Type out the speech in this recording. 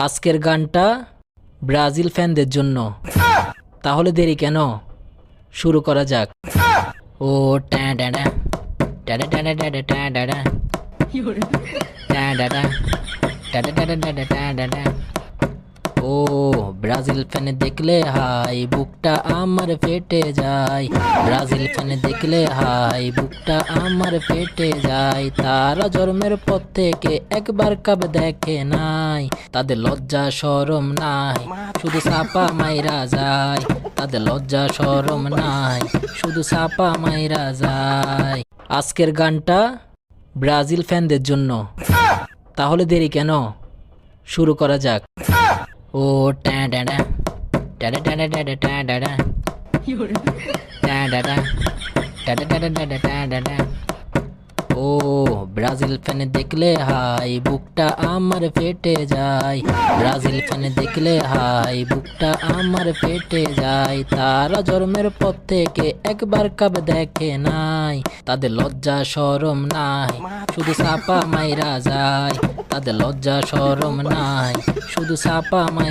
আজকের গানটা ব্রাজিল ফ্যানদের জন্য। তাহলে দেরি কেন, শুরু করা যাক। ও ট্যা ড্যা ড্যা, ট্যা ড্যা ড্যা ড্যা ড্যা ট্যা ড্যা ড্যা, ট্যা ড্যা ড্যা, ট্যা ড্যা ড্যা ড্যা ড্যা ট্যা ড্যা ড্যা। ও ব্রাজিল ফ্যানে দেখলে হাই বুকটা আমার ফেটে যায়। ব্রাজিল ফ্যানে দেখলে হাই বুকটা আমার ফেটে যায়। তারা জন্মের পর থেকে একবার কাপ দেখে নাই, তাদের লজ্জা শরম নাই, শুধু সাপা মাইরা যায়। তাদের লজ্জা শরম নাই, শুধু সাপা মাইরা যায়। আজকের গানটা ব্রাজিল ফ্যানদের জন্য। তাহলে দেরি কেন, শুরু করা যাক। ও ট্যা ড্যা ড্যা, ট্যা ড্যা ড্যা ড্যা ড্যা ট্যা ড্যা ড্যা, ট্যা ড্যা ড্যা, ট্যা ড্যা ড্যা ড্যা ড্যা ট্যা ড্যা ড্যা। ও ব্রাজিল ফ্যানে দেখলে হাই বুকটা আমার ফেটে যায়। ব্রাজিল ফ্যানে দেখলে হাই বুকটা আমার ফেটে যায়। তারা জন্মের পর থেকে একবার কাপ দেখে নাই, তাদের লজ্জা শরম নাই, শুধু সাপা মাইরা যায়। তাদের লজ্জা শরম নাই, শুধু সাপা মাই